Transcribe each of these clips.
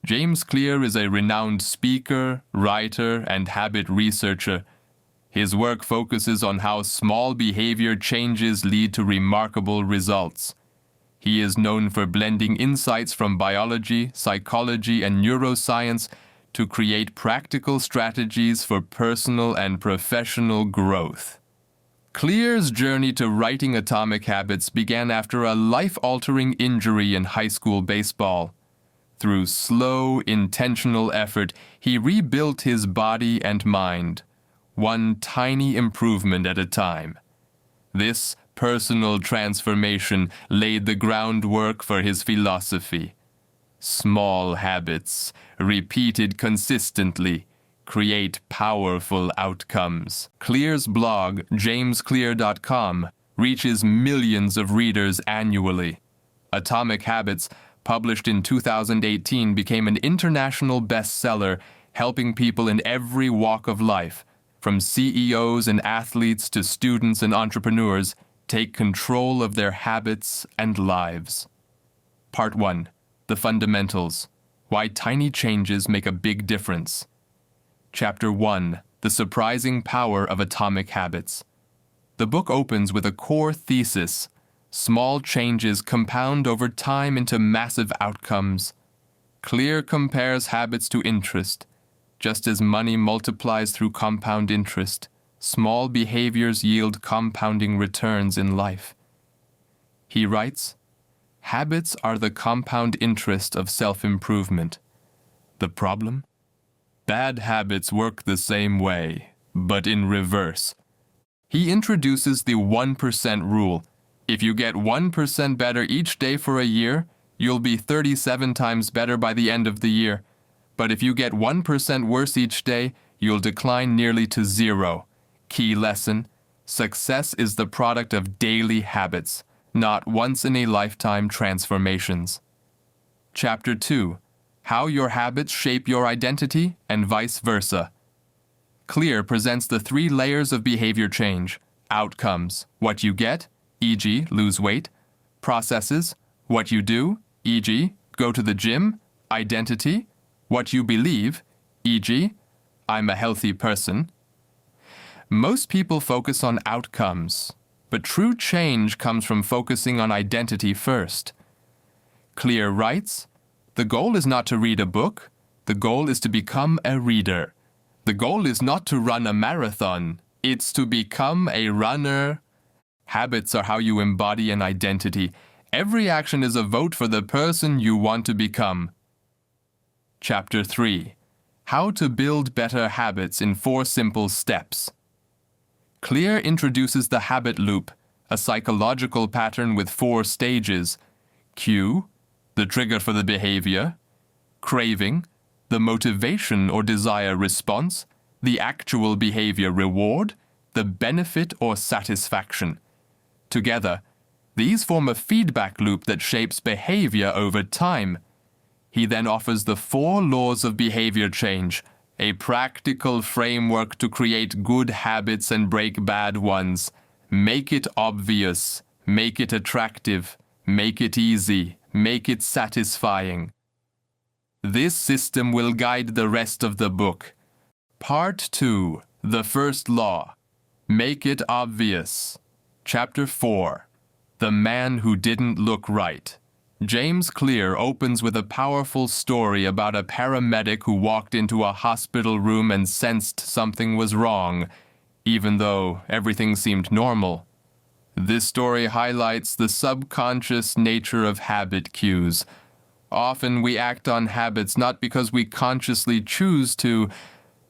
James Clear is a renowned speaker, writer, and habit researcher. His work focuses on how small behavior changes lead to remarkable results. He is known for blending insights from biology, psychology, and neuroscience to create practical strategies for personal and professional growth. Clear's journey to writing Atomic Habits began after a life-altering injury in high school baseball. Through slow, intentional effort, he rebuilt his body and mind, one tiny improvement at a time. This personal transformation laid the groundwork for his philosophy. Small habits, repeated consistently, create powerful outcomes. Clear's blog, jamesclear.com, reaches millions of readers annually. Atomic Habits, published in 2018, became an international bestseller, helping people in every walk of life, from CEOs and athletes to students and entrepreneurs, take control of their habits and lives. Part 1. The Fundamentals. Why Tiny Changes Make a Big Difference. Chapter 1. The Surprising Power of Atomic Habits. The book opens with a core thesis. Small changes compound over time into massive outcomes. Clear compares habits to interest. Just as money multiplies through compound interest, small behaviors yield compounding returns in life. He writes, "Habits are the compound interest of self-improvement. The problem? Bad habits work the same way, but in reverse." He introduces the 1% rule. If you get 1% better each day for a year, you'll be 37 times better by the end of the year. But if you get 1% worse each day, you'll decline nearly to zero. Key lesson: success is the product of daily habits, not once-in-a-lifetime transformations. Chapter 2. How your habits shape your identity and vice versa. Clear presents the 3 layers of behavior change: outcomes, what you get, e.g., lose weight; processes, what you do, e.g., go to the gym; identity, what you believe, e.g., I'm a healthy person. Most people focus on outcomes, but true change comes from focusing on identity first. Clear writes, "The goal is not to read a book. The goal is to become a reader. The goal is not to run a marathon. It's to become a runner." Habits are how you embody an identity. Every action is a vote for the person you want to become. Chapter 3. How to build better habits in 4 simple steps. Clear introduces the habit loop, a psychological pattern with 4 stages: cue, the trigger for the behavior; craving, the motivation or desire response; the actual behavior reward; the benefit or satisfaction. Together, these form a feedback loop that shapes behavior over time. He then offers the 4 laws of behavior change, a practical framework to create good habits and break bad ones. Make it obvious, make it attractive, make it easy, make it satisfying. This system will guide the rest of the book. Part 2. The First Law. Make it obvious. Chapter 4. The Man Who Didn't Look Right. James Clear opens with a powerful story about a paramedic who walked into a hospital room and sensed something was wrong, even though everything seemed normal. This story highlights the subconscious nature of habit cues. Often we act on habits not because we consciously choose to,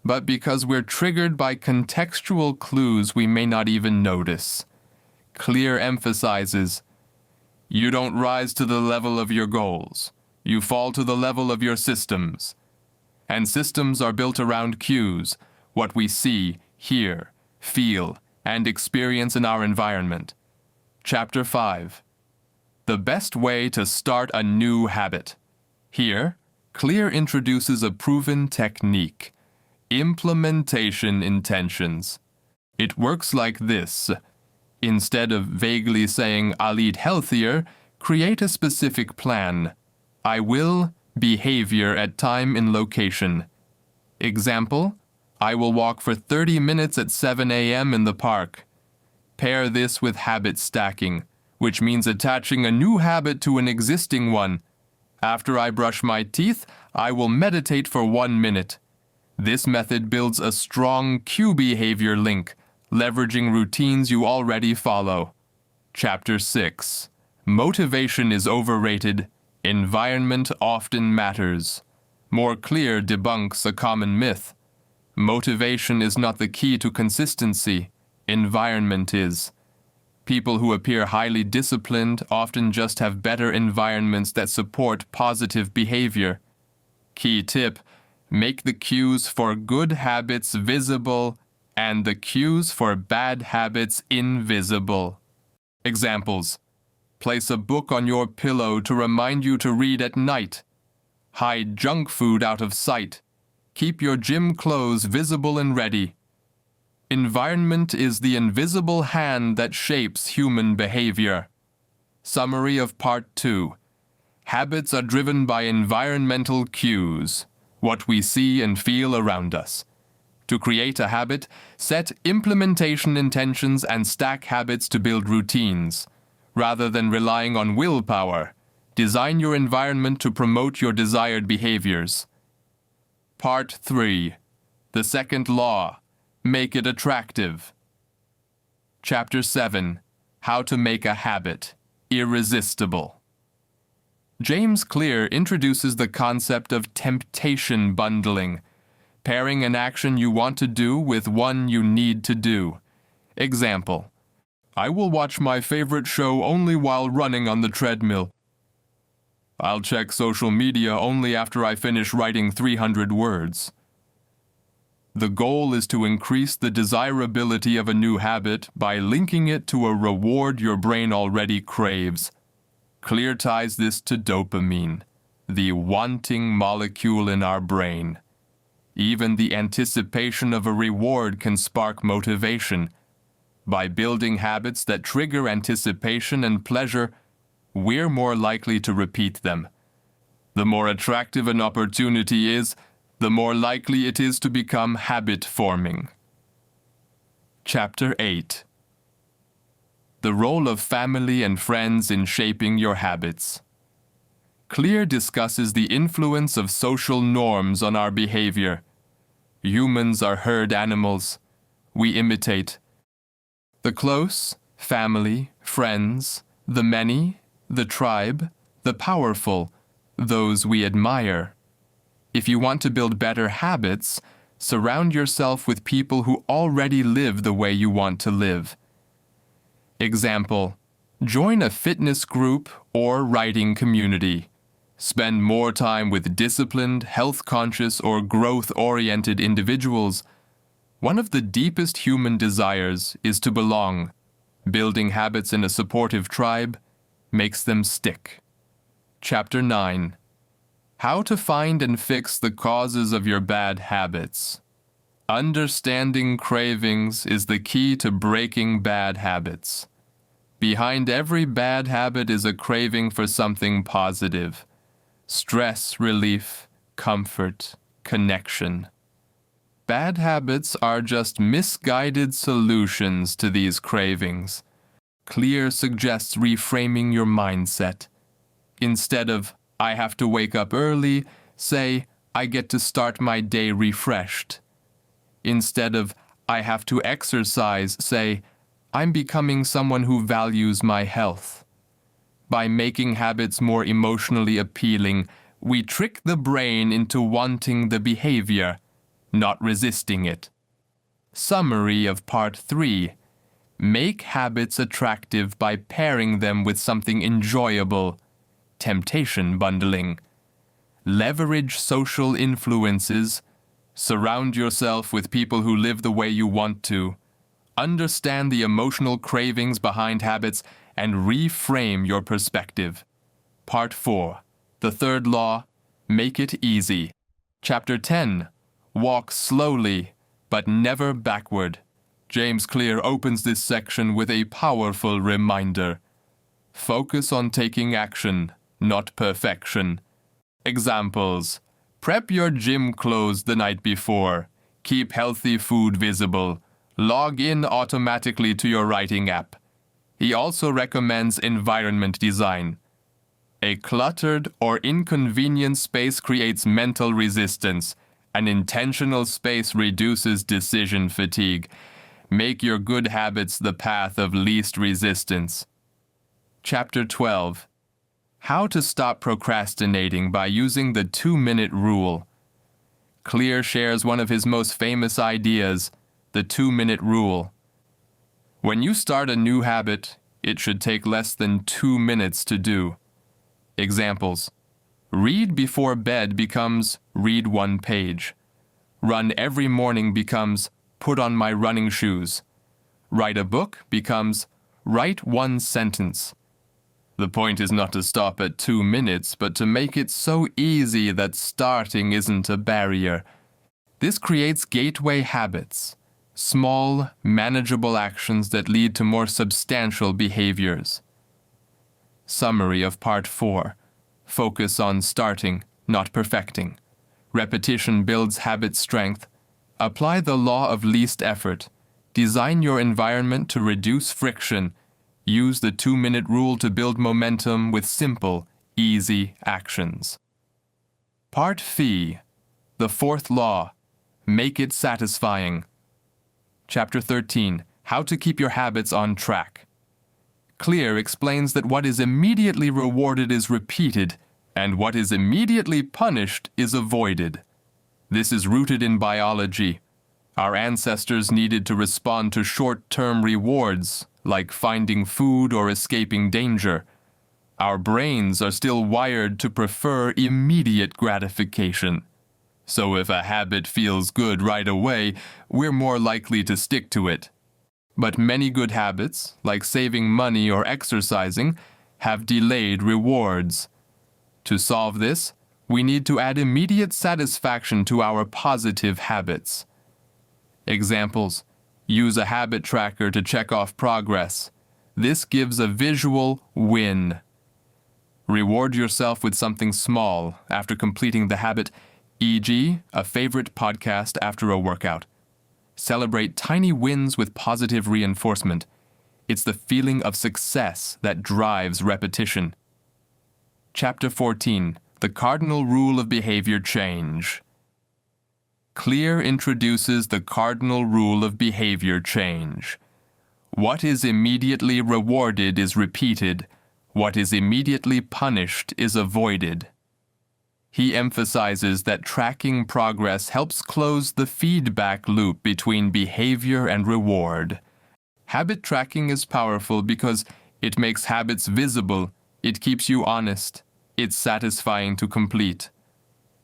but because we're triggered by contextual clues we may not even notice. Clear emphasizes, you don't rise to the level of your goals. You fall to the level of your systems. And systems are built around cues, what we see, hear, feel, and experience in our environment. Chapter 5. The Best Way to Start a New Habit. Here, Clear introduces a proven technique: implementation intentions. It works like this. Instead of vaguely saying, I'll eat healthier, create a specific plan. I will behavior at time and location. Example, I will walk for 30 minutes at 7 a.m. in the park. Pair this with habit stacking, which means attaching a new habit to an existing one. After I brush my teeth, I will meditate for 1 minute. This method builds a strong cue behavior link, leveraging routines you already follow. Chapter 6. Motivation is overrated. Environment often matters. More clear debunks a common myth. Motivation is not the key to consistency. Environment is. People who appear highly disciplined often just have better environments that support positive behavior. Key tip: make the cues for good habits visible and the cues for bad habits invisible. Examples: place a book on your pillow to remind you to read at night. Hide junk food out of sight. Keep your gym clothes visible and ready. Environment is the invisible hand that shapes human behavior. Summary of Part 2. Habits are driven by environmental cues, what we see and feel around us. To create a habit, set implementation intentions and stack habits to build routines. Rather than relying on willpower, design your environment to promote your desired behaviors. Part 3. The second law. Make it attractive. Chapter 7. How to make a habit irresistible. James Clear introduces the concept of temptation bundling, pairing an action you want to do with one you need to do. Example: I will watch my favorite show only while running on the treadmill. I'll check social media only after I finish writing 300 words. The goal is to increase the desirability of a new habit by linking it to a reward your brain already craves. Clear ties this to dopamine, the wanting molecule in our brain. Even the anticipation of a reward can spark motivation. By building habits that trigger anticipation and pleasure, we're more likely to repeat them. The more attractive an opportunity is, the more likely it is to become habit-forming. Chapter 8. The role of family and friends in shaping your habits. Clear discusses the influence of social norms on our behavior. Humans are herd animals. We imitate the close, family, friends, the many, the tribe, the powerful, those we admire. If you want to build better habits, surround yourself with people who already live the way you want to live. Example: join a fitness group or writing community. Spend more time with disciplined, health-conscious, or growth-oriented individuals. One of the deepest human desires is to belong. Building habits in a supportive tribe makes them stick. Chapter 9. How to find and fix the causes of your bad habits. Understanding cravings is the key to breaking bad habits. Behind every bad habit is a craving for something positive. Stress relief, comfort, connection. Bad habits are just misguided solutions to these cravings. Clear suggests reframing your mindset. Instead of, I have to wake up early, say, I get to start my day refreshed. Instead of, I have to exercise, say, I'm becoming someone who values my health. By making habits more emotionally appealing, we trick the brain into wanting the behavior, not resisting it. Summary of Part 3. Make habits attractive by pairing them with something enjoyable. Temptation bundling. Leverage social influences. Surround yourself with people who live the way you want to. Understand the emotional cravings behind habits and reframe your perspective. Part 4. The third law. Make it easy. Chapter 10. Walk slowly, but never backward. James Clear opens this section with a powerful reminder. Focus on taking action, not perfection. Examples: prep your gym clothes the night before, keep healthy food visible, log in automatically to your writing app. He also recommends environment design. A cluttered or inconvenient space creates mental resistance. An intentional space reduces decision fatigue. Make your good habits the path of least resistance. Chapter 12. How to stop procrastinating by using the 2-minute rule. Clear shares one of his most famous ideas, the 2-minute rule. When you start a new habit, it should take less than 2 minutes to do. Examples: read before bed becomes read 1 page. Run every morning becomes put on my running shoes. Write a book becomes write 1 sentence. The point is not to stop at 2 minutes, but to make it so easy that starting isn't a barrier. This creates gateway habits, small, manageable actions that lead to more substantial behaviors. Summary of Part 4. Focus on starting, not perfecting. Repetition builds habit strength. Apply the law of least effort. Design your environment to reduce friction. Use the 2-minute rule to build momentum with simple, easy actions. Part Phi. The 4th law. Make it satisfying. Chapter 13. How to keep your habits on track. Clear explains that what is immediately rewarded is repeated, and what is immediately punished is avoided. This is rooted in biology. Our ancestors needed to respond to short-term rewards, like finding food or escaping danger. Our brains are still wired to prefer immediate gratification. So if a habit feels good right away, we're more likely to stick to it. But many good habits, like saving money or exercising, have delayed rewards. To solve this, we need to add immediate satisfaction to our positive habits. Examples: use a habit tracker to check off progress. This gives a visual win. Reward yourself with something small after completing the habit, e.g., a favorite podcast after a workout. Celebrate tiny wins with positive reinforcement. It's the feeling of success that drives repetition. Chapter 14. The Cardinal Rule of Behavior Change. Clear introduces the cardinal rule of behavior change. What is immediately rewarded is repeated. What is immediately punished is avoided. He emphasizes that tracking progress helps close the feedback loop between behavior and reward. Habit tracking is powerful because it makes habits visible, it keeps you honest, it's satisfying to complete.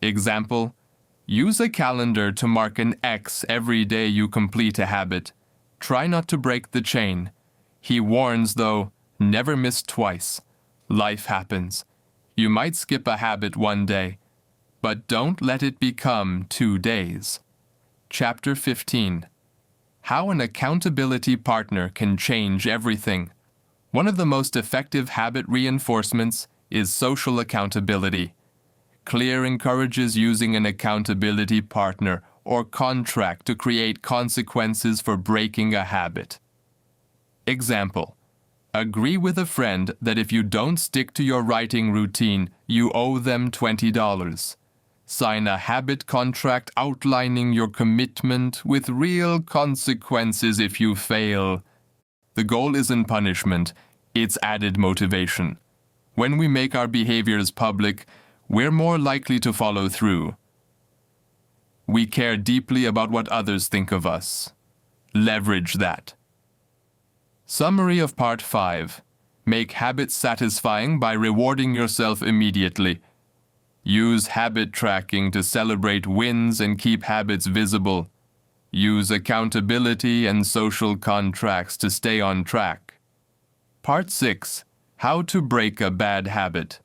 Example: use a calendar to mark an X every day you complete a habit. Try not to break the chain. He warns, though, never miss twice. Life happens. You might skip a habit 1 day, but don't let it become 2 days. Chapter 15. How an accountability partner can change everything. One of the most effective habit reinforcements is social accountability. Clear encourages using an accountability partner or contract to create consequences for breaking a habit. Example: agree with a friend that if you don't stick to your writing routine, you owe them $20. Sign a habit contract outlining your commitment with real consequences if you fail. The goal isn't punishment, it's added motivation. When we make our behaviors public, we're more likely to follow through. We care deeply about what others think of us. Leverage that. Summary of Part 5. Make habits satisfying by rewarding yourself immediately. Use habit tracking to celebrate wins and keep habits visible. Use accountability and social contracts to stay on track. Part 6. How to break a bad habit.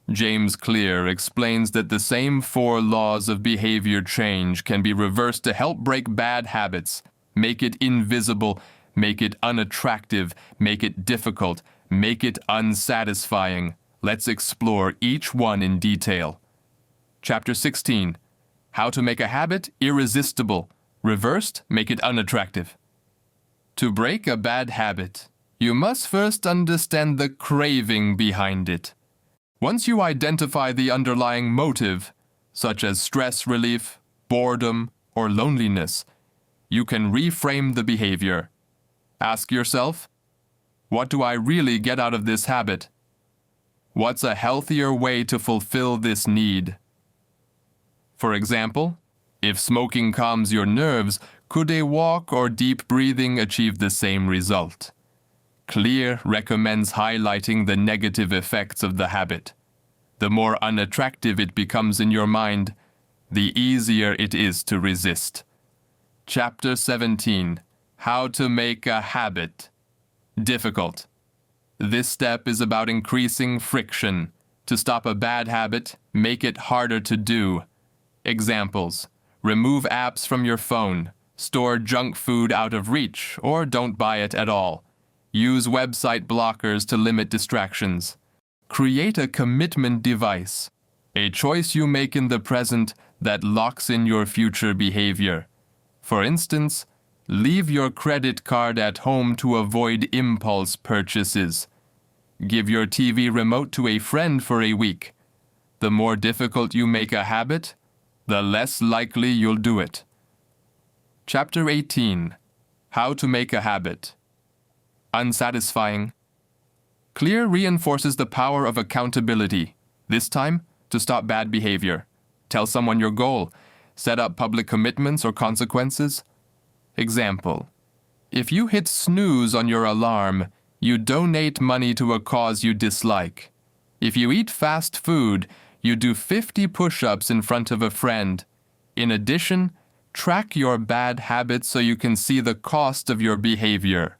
James Clear explains that the same 4 laws of behavior change can be reversed to help break bad habits, make it invisible, make it unattractive, make it difficult, make it unsatisfying. Let's explore each one in detail. Chapter 16. How to make a habit irresistible. Reversed, make it unattractive. To break a bad habit, you must first understand the craving behind it. Once you identify the underlying motive, such as stress relief, boredom, or loneliness, you can reframe the behavior. Ask yourself, what do I really get out of this habit? What's a healthier way to fulfill this need? For example, if smoking calms your nerves, could a walk or deep breathing achieve the same result? Clear recommends highlighting the negative effects of the habit. The more unattractive it becomes in your mind, the easier it is to resist. Chapter 17. How to make a habit difficult. This step is about increasing friction. To stop a bad habit, make it harder to do. Examples: remove apps from your phone, store junk food out of reach, or don't buy it at all. Use website blockers to limit distractions. Create a commitment device, a choice you make in the present that locks in your future behavior. For instance, leave your credit card at home to avoid impulse purchases. Give your TV remote to a friend for a week. The more difficult you make a habit, the less likely you'll do it. Chapter 18. How to make a habit unsatisfying. Clear reinforces the power of accountability, this time to stop bad behavior. Tell someone your goal. Set up public commitments or consequences. Example: if you hit snooze on your alarm, you donate money to a cause you dislike. If you eat fast food, you do 50 push-ups in front of a friend. In addition, track your bad habits so you can see the cost of your behavior.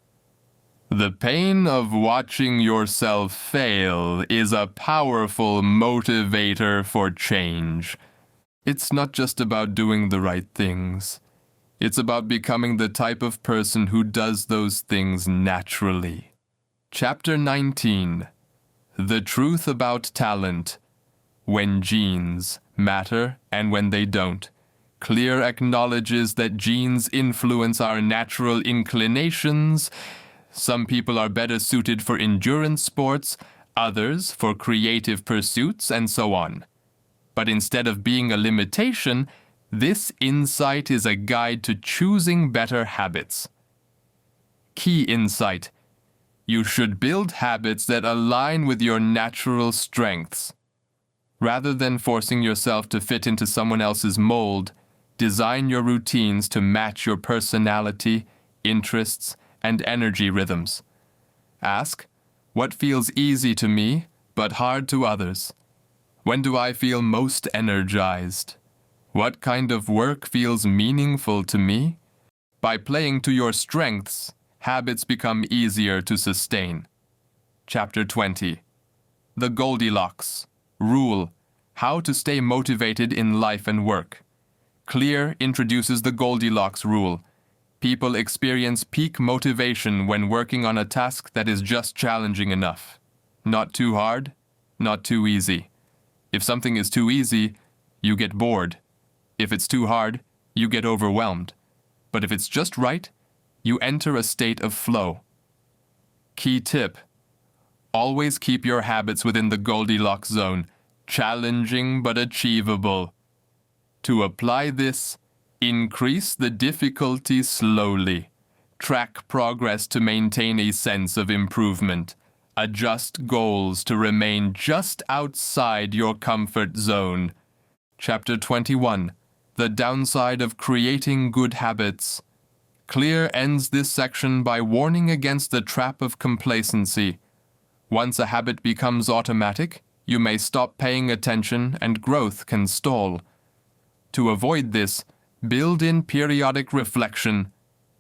The pain of watching yourself fail is a powerful motivator for change. It's not just about doing the right things. It's about becoming the type of person who does those things naturally. Chapter 19. The truth about talent. When genes matter and when they don't. Clear acknowledges that genes influence our natural inclinations. Some people are better suited for endurance sports, others for creative pursuits, and so on. But instead of being a limitation, this insight is a guide to choosing better habits. Key insight: you should build habits that align with your natural strengths. Rather than forcing yourself to fit into someone else's mold, design your routines to match your personality, interests, and energy rhythms. Ask, what feels easy to me but hard to others? When do I feel most energized? What kind of work feels meaningful to me? By playing to your strengths, habits become easier to sustain. Chapter 20. The Goldilocks Rule: how to stay motivated in life and work. Clear introduces the Goldilocks rule. People experience peak motivation when working on a task that is just challenging enough. Not too hard, not too easy. If something is too easy, you get bored. If it's too hard, you get overwhelmed. But if it's just right, you enter a state of flow. Key tip: always keep your habits within the Goldilocks zone, challenging but achievable. To apply this, increase the difficulty slowly. Track progress to maintain a sense of improvement. Adjust goals to remain just outside your comfort zone. Chapter 21. The Downside of Creating Good Habits. Clear ends this section by warning against the trap of complacency. Once a habit becomes automatic, you may stop paying attention and growth can stall. To avoid this, build in periodic reflection.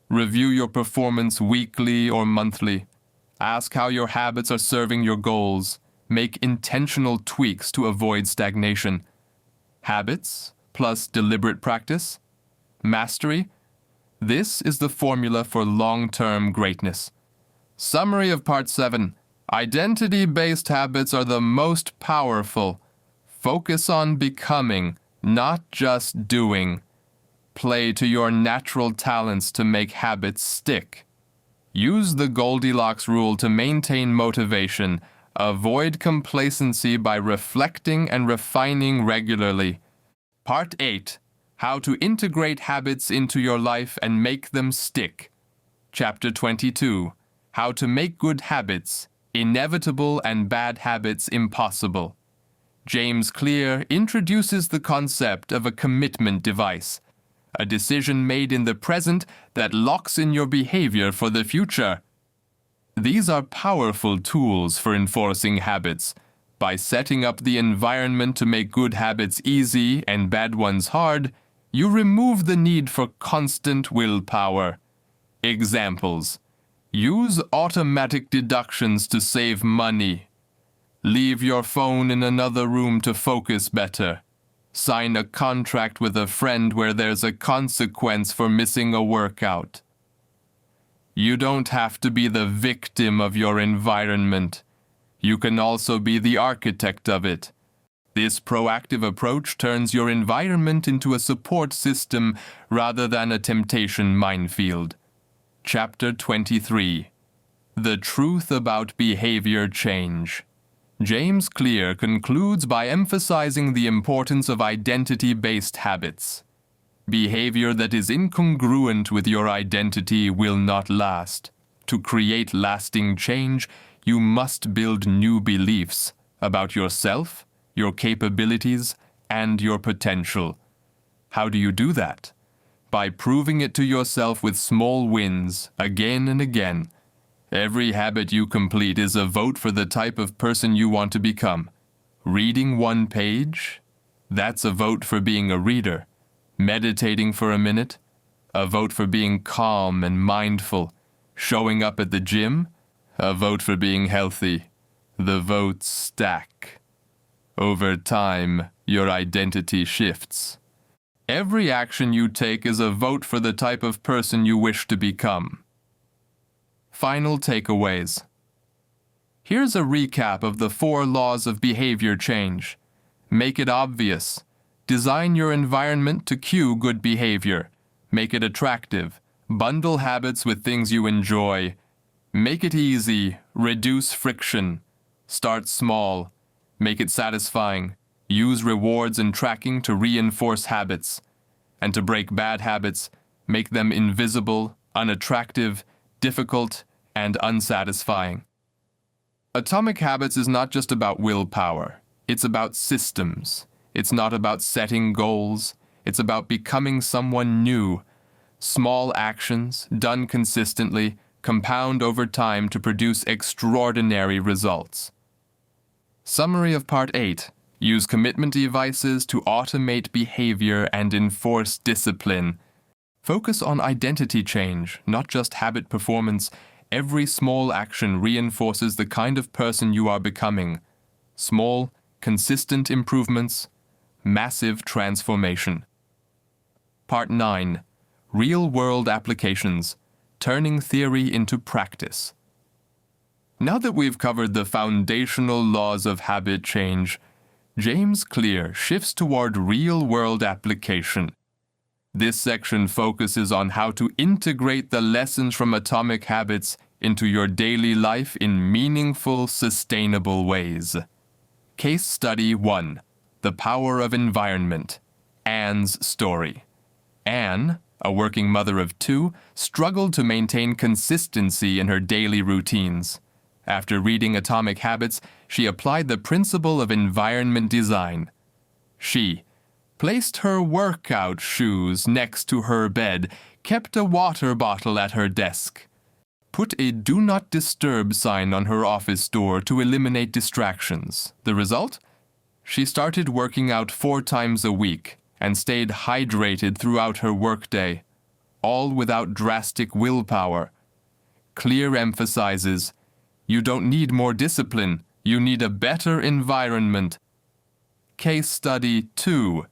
Review your performance weekly or monthly. Ask how your habits are serving your goals. Make intentional tweaks to avoid stagnation. Habits plus deliberate practice. Mastery. This is the formula for long-term greatness. Summary of Part 7. Identity-based habits are the most powerful. Focus on becoming, not just doing. Play to your natural talents to make habits stick. Use the Goldilocks rule to maintain motivation. Avoid complacency by reflecting and refining regularly. Part 8. How to integrate habits into your life and make them stick. Chapter 22. How to make good habits inevitable and bad habits impossible. James Clear introduces the concept of a commitment device, a decision made in the present that locks in your behavior for the future. These are powerful tools for enforcing habits. By setting up the environment to make good habits easy and bad ones hard, you remove the need for constant willpower. Examples: use automatic deductions to save money. Leave your phone in another room to focus better. Sign a contract with a friend where there's a consequence for missing a workout. You don't have to be the victim of your environment. You can also be the architect of it. This proactive approach turns your environment into a support system rather than a temptation minefield. Chapter 23. The Truth About Behavior Change. James Clear concludes by emphasizing the importance of identity-based habits. Behavior that is incongruent with your identity will not last. To create lasting change, you must build new beliefs about yourself, your capabilities, and your potential. How do you do that? By proving it to yourself with small wins, again and again. Every habit you complete is a vote for the type of person you want to become. Reading one page? That's a vote for being a reader. Meditating for a minute? A vote for being calm and mindful. Showing up at the gym? A vote for being healthy. The votes stack. Over time, your identity shifts. Every action you take is a vote for the type of person you wish to become. Final takeaways. Here's a recap of the 4 laws of behavior change. Make it obvious. Design your environment to cue good behavior. Make it attractive. Bundle habits with things you enjoy. Make it easy. Reduce friction. Start small. Make it satisfying. Use rewards and tracking to reinforce habits. And to break bad habits, make them invisible, unattractive, difficult, and unsatisfying. Atomic Habits is not just about willpower. It's about systems. It's not about setting goals. It's about becoming someone new. Small actions, done consistently, compound over time to produce extraordinary results. Summary of Part 8. Use commitment devices to automate behavior and enforce discipline. Focus on identity change, not just habit performance. Every small action reinforces the kind of person you are becoming. Small, consistent improvements, massive transformation. Part 9. Real-world applications, turning theory into practice. Now that we've covered the foundational laws of habit change, James Clear shifts toward real-world application. This section focuses on how to integrate the lessons from Atomic Habits into your daily life in meaningful, sustainable ways. Case Study 1. The Power of Environment. Anne's story. Anne, a working mother of 2, struggled to maintain consistency in her daily routines. After reading Atomic Habits, she applied the principle of environment design. She placed her workout shoes next to her bed, kept a water bottle at her desk, put a Do Not Disturb sign on her office door to eliminate distractions. The result? She started working out 4 times a week and stayed hydrated throughout her workday, all without drastic willpower. Clear emphasizes, you don't need more discipline, you need a better environment. Case Study 2.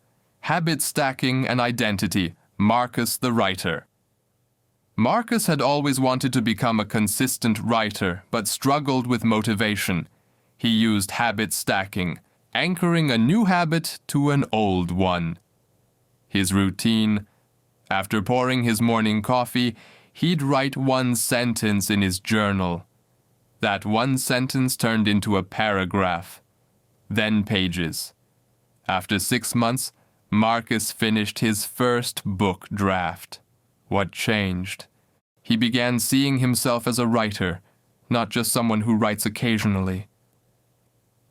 Habit Stacking and Identity. Marcus the Writer. Marcus had always wanted to become a consistent writer, but struggled with motivation. He used habit stacking, anchoring a new habit to an old one. His routine: after pouring his morning coffee, he'd write one sentence in his journal. That one sentence turned into a paragraph, then pages. After 6 months, Marcus finished his first book draft. What changed? He began seeing himself as a writer, not just someone who writes occasionally.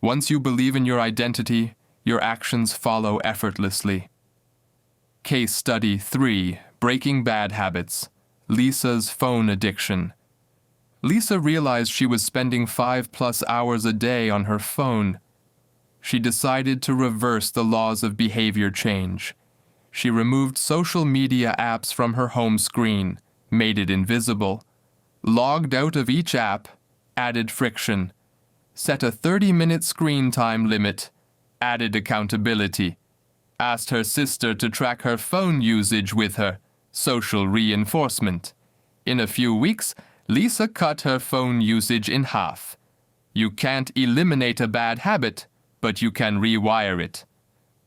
Once you believe in your identity, your actions follow effortlessly. Case Study 3: Breaking Bad Habits. Lisa's phone addiction. Lisa realized she was spending 5+ hours a day on her phone. She decided to reverse the laws of behavior change. She removed social media apps from her home screen, made it invisible, logged out of each app, added friction, set a 30-minute screen time limit, added accountability, asked her sister to track her phone usage with her, social reinforcement. In a few weeks, Lisa cut her phone usage in half. You can't eliminate a bad habit, but you can rewire it.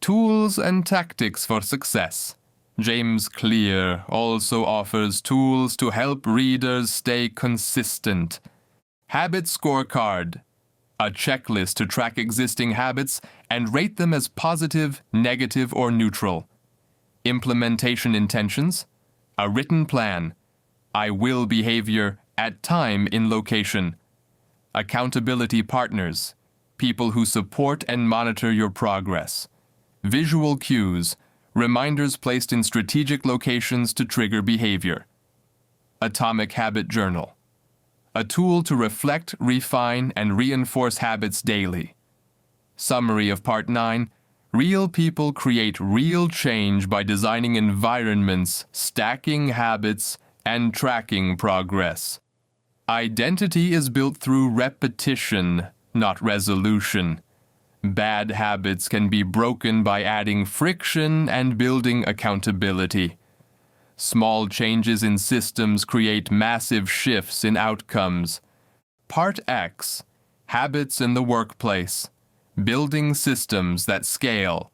Tools and Tactics for Success. James Clear also offers tools to help readers stay consistent. Habit Scorecard. A checklist to track existing habits and rate them as positive, negative, or neutral. Implementation Intentions. A written plan. I will behavior at time in location. Accountability Partners. People who support and monitor your progress. Visual Cues. Reminders placed in strategic locations to trigger behavior. Atomic Habit Journal. A tool to reflect, refine, and reinforce habits daily. Summary of Part 9. Real people create real change by designing environments, stacking habits, and tracking progress. Identity is built through repetition, not resolution. Bad habits can be broken by adding friction and building accountability. Small changes in systems create massive shifts in outcomes. Part X. Habits in the Workplace. Building Systems that Scale.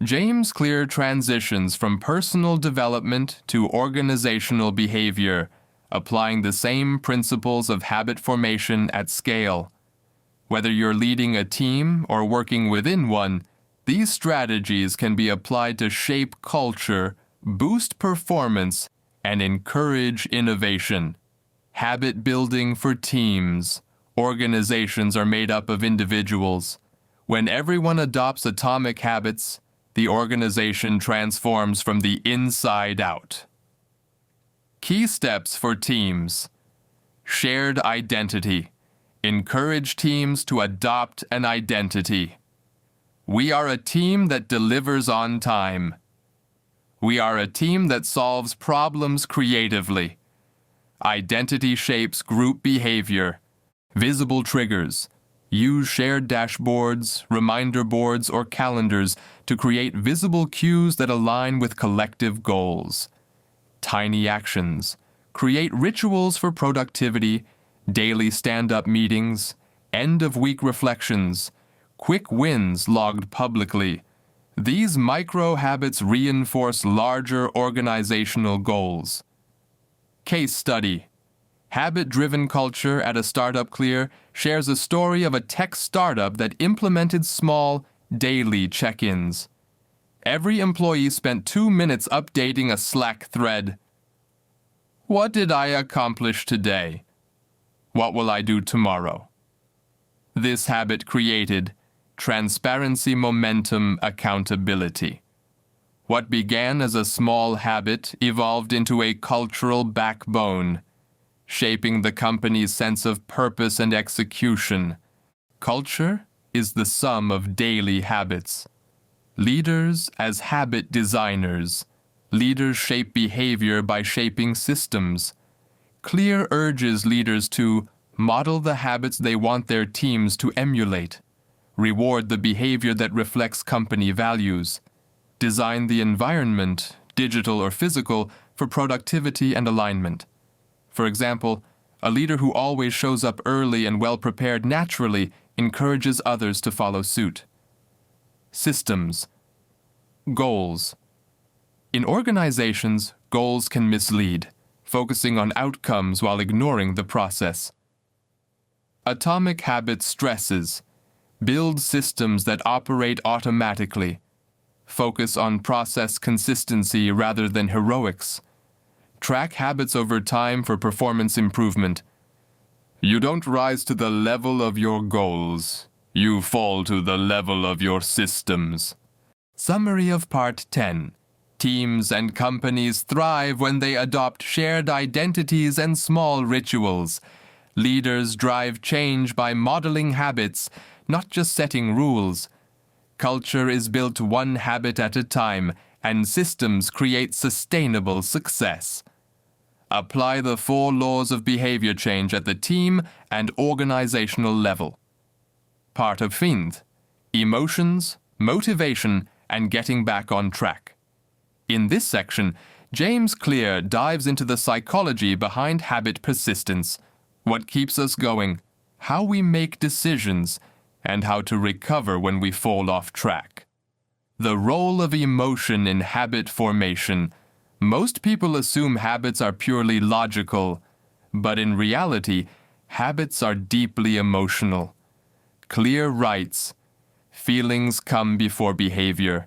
James Clear transitions from personal development to organizational behavior, applying the same principles of habit formation at scale. Whether you're leading a team or working within one, these strategies can be applied to shape culture, boost performance, and encourage innovation. Habit building for teams. Organizations are made up of individuals. When everyone adopts atomic habits, the organization transforms from the inside out. Key steps for teams. Shared identity. Encourage teams to adopt an identity. We are a team that delivers on time. We are a team that solves problems creatively. Identity shapes group behavior. Visible triggers. Use shared dashboards, reminder boards, or calendars to create visible cues that align with collective goals. Tiny actions. Create rituals for productivity, daily stand-up meetings, end-of-week reflections, quick wins logged publicly. These micro-habits reinforce larger organizational goals. Case study. Habit-driven culture at a startup Clear shares a story of a tech startup that implemented small, daily check-ins. Every employee spent 2 minutes updating a Slack thread. What did I accomplish today? What will I do tomorrow? This habit created transparency, momentum, accountability. What began as a small habit evolved into a cultural backbone, shaping the company's sense of purpose and execution. Culture is the sum of daily habits. Leaders as habit designers. Leaders shape behavior by shaping systems. Clear urges leaders to model the habits they want their teams to emulate, reward the behavior that reflects company values, design the environment, digital or physical, for productivity and alignment. For example, a leader who always shows up early and well-prepared naturally encourages others to follow suit. Systems. Goals. In organizations, goals can mislead, focusing on outcomes while ignoring the process. Atomic habit stresses. Build systems that operate automatically. Focus on process consistency rather than heroics. Track habits over time for performance improvement. You don't rise to the level of your goals. You fall to the level of your systems. Summary of Part 10. Teams and companies thrive when they adopt shared identities and small rituals. Leaders drive change by modeling habits, not just setting rules. Culture is built one habit at a time, and systems create sustainable success. Apply the 4 laws of behavior change at the team and organizational level. Part of FIND. Emotions, motivation, and getting back on track. In this section, James Clear dives into the psychology behind habit persistence, what keeps us going, how we make decisions, and how to recover when we fall off track. The role of emotion in habit formation. Most people assume habits are purely logical, but in reality, habits are deeply emotional. Clear writes, "Feelings come before behavior.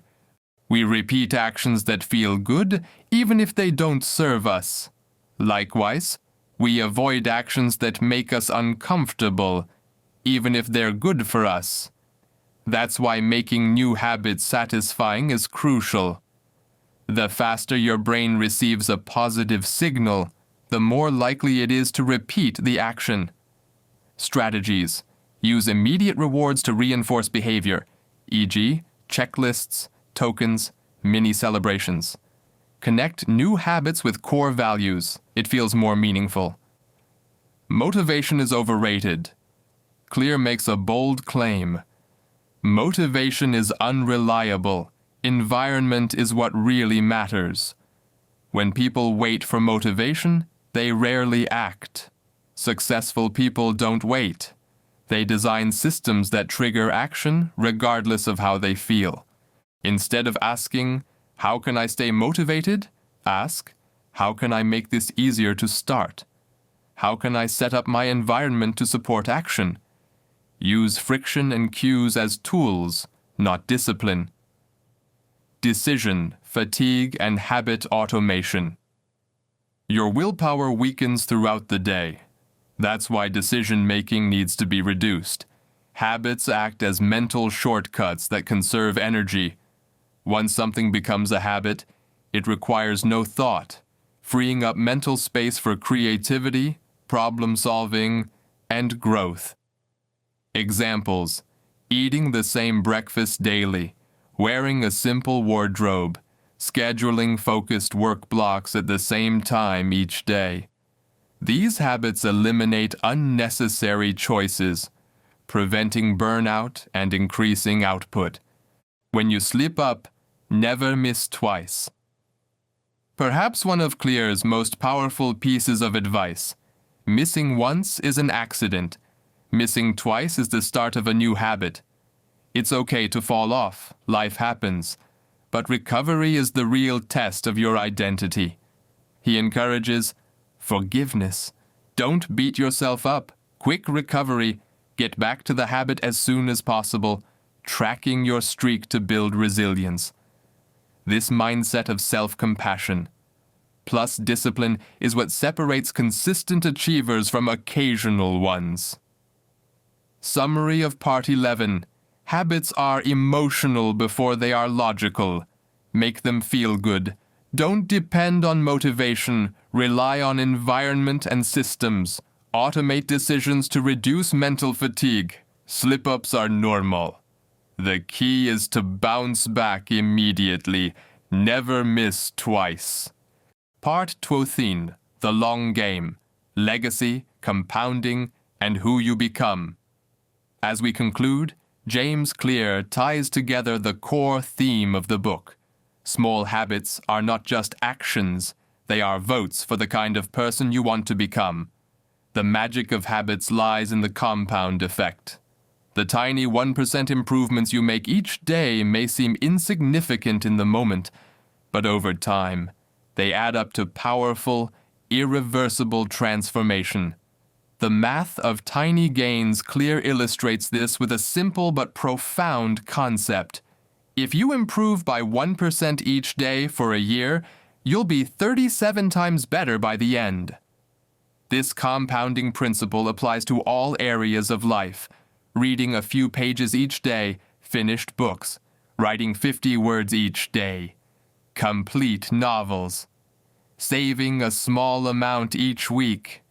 We repeat actions that feel good, even if they don't serve us. Likewise, we avoid actions that make us uncomfortable, even if they're good for us. That's why making new habits satisfying is crucial. The faster your brain receives a positive signal, the more likely it is to repeat the action." Strategies. Use immediate rewards to reinforce behavior, e.g., checklists, tokens, mini-celebrations. Connect new habits with core values. It feels more meaningful. Motivation is overrated. Clear makes a bold claim. Motivation is unreliable. Environment is what really matters. When people wait for motivation, they rarely act. Successful people don't wait. They design systems that trigger action regardless of how they feel. Instead of asking, "How can I stay motivated?" ask, "How can I make this easier to start? How can I set up my environment to support action?" Use friction and cues as tools, not discipline. Decision, fatigue, and habit automation. Your willpower weakens throughout the day. That's why decision-making needs to be reduced. Habits act as mental shortcuts that conserve energy. Once something becomes a habit, it requires no thought, freeing up mental space for creativity, problem-solving, and growth. Examples: eating the same breakfast daily, wearing a simple wardrobe, scheduling focused work blocks at the same time each day. These habits eliminate unnecessary choices, preventing burnout and increasing output. When you slip up, never miss twice. Perhaps one of Clear's most powerful pieces of advice: missing once is an accident. Missing twice is the start of a new habit. It's okay to fall off, life happens, but recovery is the real test of your identity. He encourages forgiveness. Don't beat yourself up. Quick recovery. Get back to the habit as soon as possible, tracking your streak to build resilience. This mindset of self-compassion plus discipline is what separates consistent achievers from occasional ones. Summary of Part 11. Habits are emotional before they are logical. Make them feel good. Don't depend on motivation. Rely on environment and systems. Automate decisions to reduce mental fatigue. Slip-ups are normal. The key is to bounce back immediately. Never miss twice. Part 12. The long game. Legacy, compounding, and who you become. As we conclude, James Clear ties together the core theme of the book. Small habits are not just actions, they are votes for the kind of person you want to become. The magic of habits lies in the compound effect. The tiny 1% improvements you make each day may seem insignificant in the moment, but over time, they add up to powerful, irreversible transformation. The math of tiny gains clearly illustrates this with a simple but profound concept. If you improve by 1% each day for a year, you'll be 37 times better by the end. This compounding principle applies to all areas of life. Reading a few pages each day, finished books. Writing 50 words each day, complete novels. Saving a small amount each week.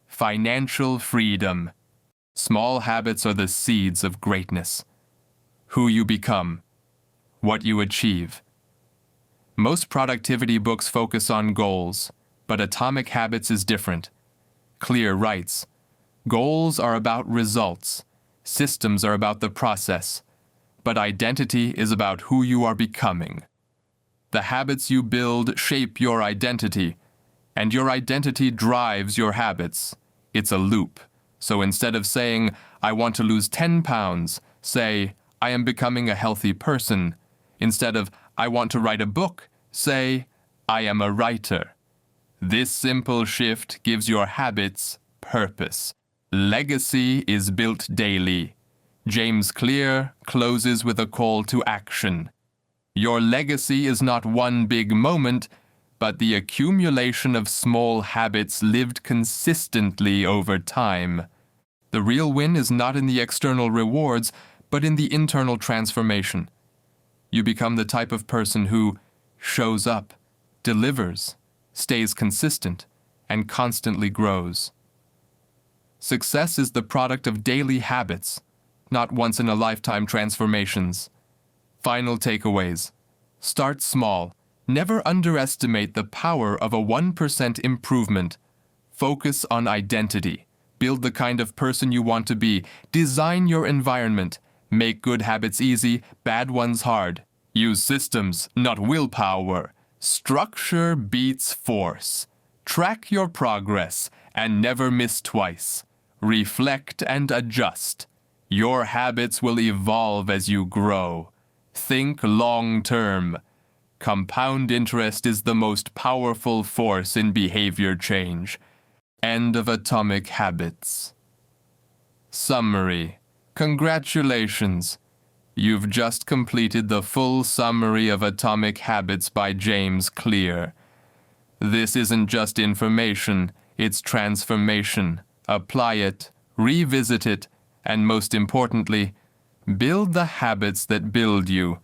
Financial freedom. Small habits are the seeds of greatness. Who you become. What you achieve. Most productivity books focus on goals, but Atomic Habits is different. Clear writes, "Goals are about results. Systems are about the process. But identity is about who you are becoming. The habits you build shape your identity, and your identity drives your habits. It's a loop. So instead of saying, 'I want to lose 10 pounds,' say, 'I am becoming a healthy person.' Instead of, 'I want to write a book,' say, 'I am a writer.' This simple shift gives your habits purpose. Legacy is built daily. James Clear closes with a call to action. Your legacy is not one big moment, but the accumulation of small habits lived consistently over time. The real win is not in the external rewards, but in the internal transformation. You become the type of person who shows up, delivers, stays consistent, and constantly grows. Success is the product of daily habits, not once-in-a-lifetime transformations. Final takeaways. Start small. Never underestimate the power of a 1% improvement. Focus on identity. Build the kind of person you want to be. Design your environment. Make good habits easy, bad ones hard. Use systems, not willpower. Structure beats force. Track your progress and never miss twice. Reflect and adjust. Your habits will evolve as you grow. Think long-term. Compound interest is the most powerful force in behavior change. End of Atomic Habits. Summary. Congratulations. You've just completed the full summary of Atomic Habits by James Clear. This isn't just information, it's transformation. Apply it, revisit it, and most importantly, build the habits that build you,